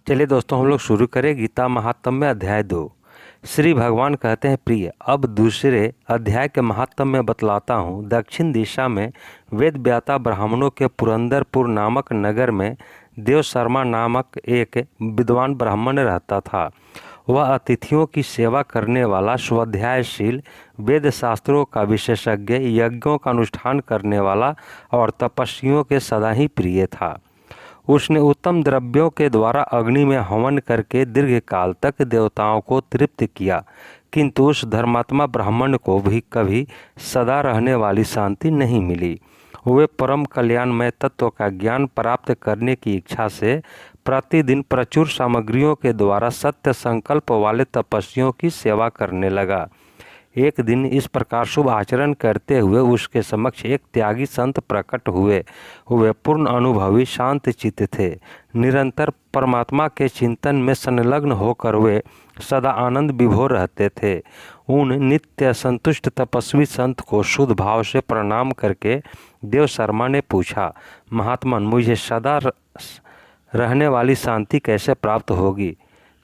चलिए दोस्तों, हम लोग शुरू करें गीता महात्म्य अध्याय 2। श्री भगवान कहते हैं, प्रिय, अब दूसरे अध्याय के महात्म्य बतलाता हूँ। दक्षिण दिशा में वेद व्याता ब्राह्मणों के पुरंदरपुर नामक नगर में देव शर्मा नामक एक विद्वान ब्राह्मण रहता था। वह अतिथियों की सेवा करने वाला, स्वाध्यायशील, वेद शास्त्रों का विशेषज्ञ, यज्ञों का अनुष्ठान करने वाला और तपस्वियों के सदा ही प्रिय था। उसने उत्तम द्रव्यों के द्वारा अग्नि में हवन करके दीर्घ काल तक देवताओं को तृप्त किया, किंतु उस धर्मात्मा ब्राह्मण को भी कभी सदा रहने वाली शांति नहीं मिली। वे परम कल्याणमय तत्व का ज्ञान प्राप्त करने की इच्छा से प्रतिदिन प्रचुर सामग्रियों के द्वारा सत्य संकल्प वाले तपस्वियों की सेवा करने लगा। एक दिन इस प्रकार शुभ आचरण करते हुए उसके समक्ष एक त्यागी संत प्रकट हुए। वे पूर्ण अनुभवी, शांत चित्त थे। निरंतर परमात्मा के चिंतन में संलग्न होकर वे सदा आनंद विभोर रहते थे। उन नित्य संतुष्ट तपस्वी संत को शुद्ध भाव से प्रणाम करके देव शर्मा ने पूछा, महात्मन, मुझे सदा रहने वाली शांति कैसे प्राप्त होगी?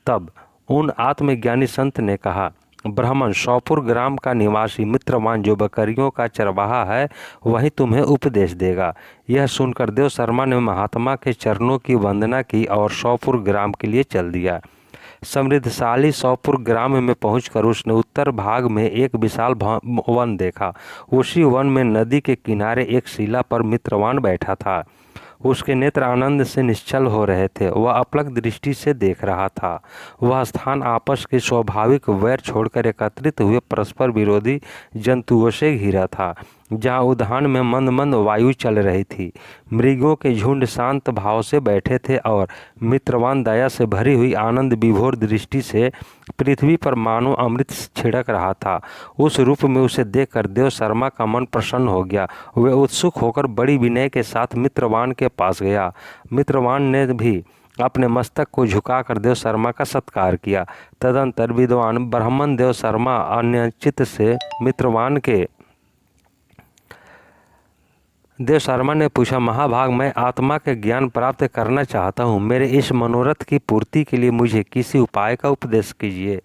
तब उन आत्मज्ञानी संत ने कहा, ब्राह्मण, शौपुर ग्राम का निवासी मित्रवान जो बकरियों का चरवाहा है, वही तुम्हें उपदेश देगा। यह सुनकर देव शर्मा ने महात्मा के चरणों की वंदना की और शौपुर ग्राम के लिए चल दिया। समृद्धशाली शौपुर ग्राम में पहुंचकर उसने उत्तर भाग में एक विशाल वन देखा। उसी वन में नदी के किनारे एक शिला पर मित्रवान बैठा था। उसके नेत्र आनंद से निश्चल हो रहे थे। वह अपलक दृष्टि से देख रहा था। वह स्थान आपस के स्वाभाविक वैर छोड़कर एकत्रित हुए परस्पर विरोधी जंतुओं से घिरा था, जहाँ उद्यान में मंद मंद वायु चल रही थी। मृगों के झुंड शांत भाव से बैठे थे और मित्रवान दया से भरी हुई आनंद विभोर दृष्टि से पृथ्वी पर मानो अमृत छिड़क रहा था। उस रूप में उसे देखकर देव शर्मा का मन प्रसन्न हो गया। वे उत्सुक होकर बड़ी विनय के साथ मित्रवान के पास गया। मित्रवान ने भी अपने मस्तक को झुकाकर देव शर्मा का सत्कार किया। तदंतर विद्वान ब्राह्मण देव शर्मा अन्य चित्त से देव शर्मा ने पूछा, महाभाग, मैं आत्मा के ज्ञान प्राप्त करना चाहता हूँ। मेरे इस मनोरथ की पूर्ति के लिए मुझे किसी उपाय का उपदेश कीजिए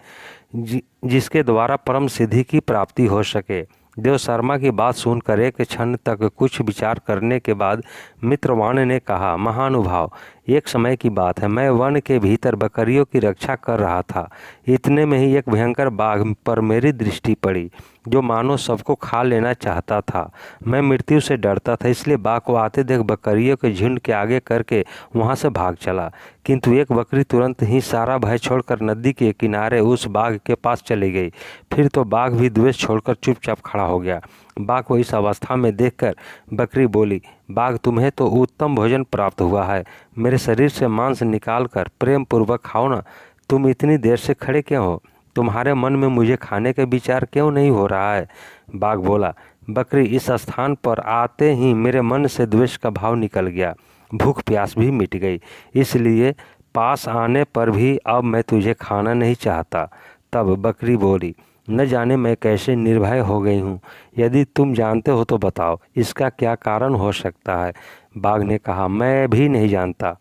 जिसके द्वारा परम सिद्धि की प्राप्ति हो सके। देव शर्मा की बात सुनकर एक क्षण तक कुछ विचार करने के बाद मित्रवान ने कहा, महानुभाव, एक समय की बात है, मैं वन के भीतर बकरियों की रक्षा कर रहा था। इतने में ही एक भयंकर बाघ पर मेरी दृष्टि पड़ी, जो मानो सबको खा लेना चाहता था। मैं मृत्यु से डरता था, इसलिए बाघ को आते देख बकरियों के झुंड के आगे करके वहां से भाग चला। किंतु एक बकरी तुरंत ही सारा भय छोड़कर नदी के किनारे उस बाघ के पास चली गई। फिर तो बाघ भी द्वेष छोड़कर चुपचाप खड़ा हो गया। बाघ को इस अवस्था में देखकर बकरी बोली, बाघ, तुम्हें तो उत्तम भोजन प्राप्त हुआ है। मेरे शरीर से मांस निकालकर प्रेम पूर्वक खाओ ना। तुम इतनी देर से खड़े क्यों हो? तुम्हारे मन में मुझे खाने का विचार क्यों नहीं हो रहा है? बाघ बोला, बकरी, इस स्थान पर आते ही मेरे मन से द्वेष का भाव निकल गया। भूख प्यास भी मिट गई, इसलिए पास आने पर भी अब मैं तुझे खाना नहीं चाहता। तब बकरी बोली, न जाने मैं कैसे निर्भय हो गई हूँ। यदि तुम जानते हो तो बताओ, इसका क्या कारण हो सकता है? बाघ ने कहा, मैं भी नहीं जानता।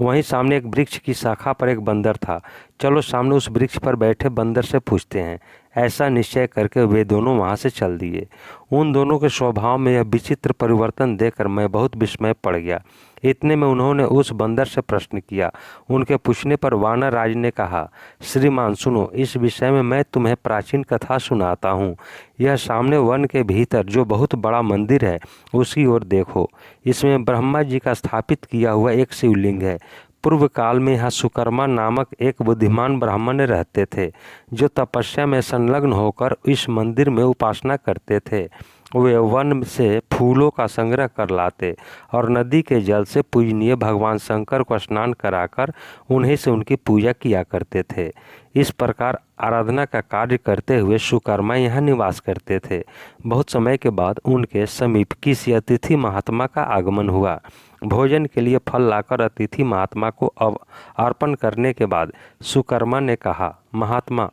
वहीं सामने एक वृक्ष की शाखा पर एक बंदर था। चलो सामने उस वृक्ष पर बैठे बंदर से पूछते हैं। ऐसा निश्चय करके वे दोनों वहां से चल दिए। उन दोनों के स्वभाव में यह विचित्र परिवर्तन देखकर मैं बहुत विस्मय पड़ गया। इतने में उन्होंने उस बंदर से प्रश्न किया। उनके पूछने पर वानर राज ने कहा, श्रीमान, सुनो, इस विषय में मैं तुम्हें प्राचीन कथा सुनाता हूँ। यह सामने वन के भीतर जो बहुत बड़ा मंदिर है, उसकी ओर देखो। इसमें ब्रह्मा जी का स्थापित किया हुआ एक शिवलिंग है। पूर्व काल में यहाँ सुकर्मा नामक एक बुद्धिमान ब्राह्मण रहते थे, जो तपस्या में संलग्न होकर इस मंदिर में उपासना करते थे। वे वन से फूलों का संग्रह कर लाते और नदी के जल से पूजनीय भगवान शंकर को स्नान कराकर उन्हीं से उनकी पूजा किया करते थे। इस प्रकार आराधना का कार्य करते हुए सुकर्मा यहाँ निवास करते थे। बहुत समय के बाद उनके समीप किसी अतिथि महात्मा का आगमन हुआ। भोजन के लिए फल लाकर अतिथि महात्मा को अर्पण करने के बाद सुकर्मा ने कहा, महात्मा,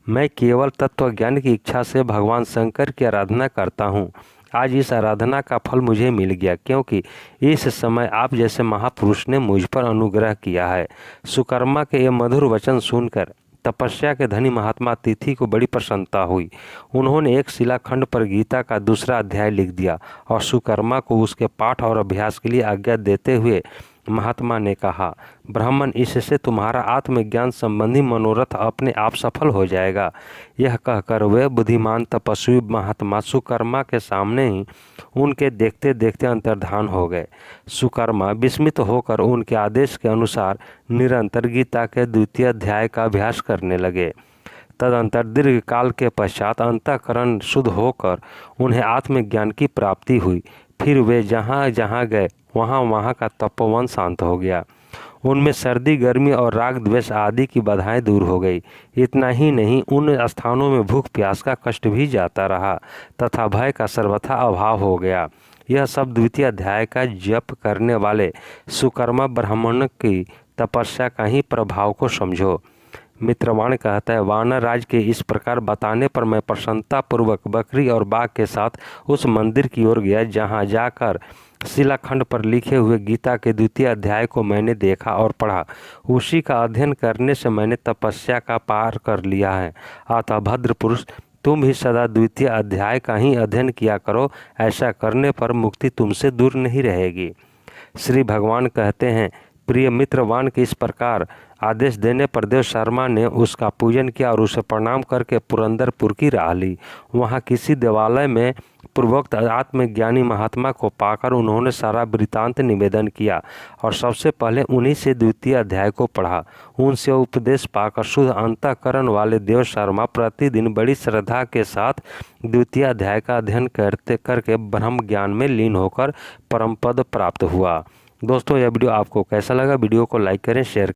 मैं केवल तत्व ज्ञान की इच्छा से भगवान शंकर की आराधना करता हूँ। आज इस आराधना का फल मुझे मिल गया, क्योंकि इस समय आप जैसे महापुरुष ने मुझ पर अनुग्रह किया है। सुकर्मा के ये मधुर वचन सुनकर तपस्या के धनी महात्मा अतिथि को बड़ी प्रसन्नता हुई। उन्होंने एक शिलाखंड पर गीता का दूसरा अध्याय लिख दिया और सुकर्मा को उसके पाठ और अभ्यास के लिए आज्ञा देते हुए महात्मा ने कहा, ब्राह्मण, इससे तुम्हारा आत्मज्ञान संबंधी मनोरथ अपने आप सफल हो जाएगा। यह कहकर वे बुद्धिमान तपस्वी महात्मा सुकर्मा के सामने ही उनके देखते देखते अंतर्धान हो गए। सुकर्मा विस्मित होकर उनके आदेश के अनुसार निरंतर गीता के द्वितीय अध्याय का अभ्यास करने लगे। तदंतर दीर्घ काल के पश्चात अंतःकरण शुद्ध होकर उन्हें आत्मज्ञान की प्राप्ति हुई। फिर वे जहाँ जहाँ गए वहाँ का तपोवन शांत हो गया। उनमें सर्दी, गर्मी और राग द्वेष आदि की बाधाएं दूर हो गई। इतना ही नहीं, उन स्थानों में भूख प्यास का कष्ट भी जाता रहा तथा भय का सर्वथा अभाव हो गया। यह सब द्वितीय अध्याय का जप करने वाले सुकर्मा ब्राह्मण की तपस्या का ही प्रभाव को समझो। मित्रवाण कहता है, वानर राज के इस प्रकार बताने पर मैं प्रसन्नता पूर्वक बकरी और बाघ के साथ उस मंदिर की ओर गया जहाँ जाकर शिलाखंड पर लिखे हुए गीता के द्वितीय अध्याय को मैंने देखा और पढ़ा। उसी का अध्ययन करने से मैंने तपस्या का पार कर लिया है। अतः भद्र पुरुष, तुम भी सदा द्वितीय अध्याय का ही अध्ययन किया करो। ऐसा करने पर मुक्ति तुमसे दूर नहीं रहेगी। श्री भगवान कहते हैं, प्रिय मित्रवान के इस प्रकार आदेश देने पर देव शर्मा ने उसका पूजन किया और उसे प्रणाम करके पुरंदरपुर की राह ली। वहाँ किसी देवालय में पूर्वोक्त आत्मज्ञानी महात्मा को पाकर उन्होंने सारा वृत्तांत निवेदन किया और सबसे पहले उन्हीं से द्वितीय अध्याय को पढ़ा। उनसे उपदेश पाकर शुद्ध अंतःकरण वाले देव शर्मा प्रतिदिन बड़ी श्रद्धा के साथ द्वितीय अध्याय का अध्ययन करके ब्रह्म ज्ञान में लीन होकर परम पद प्राप्त हुआ। दोस्तों, यह वीडियो आपको कैसा लगा? वीडियो को लाइक करें, शेयर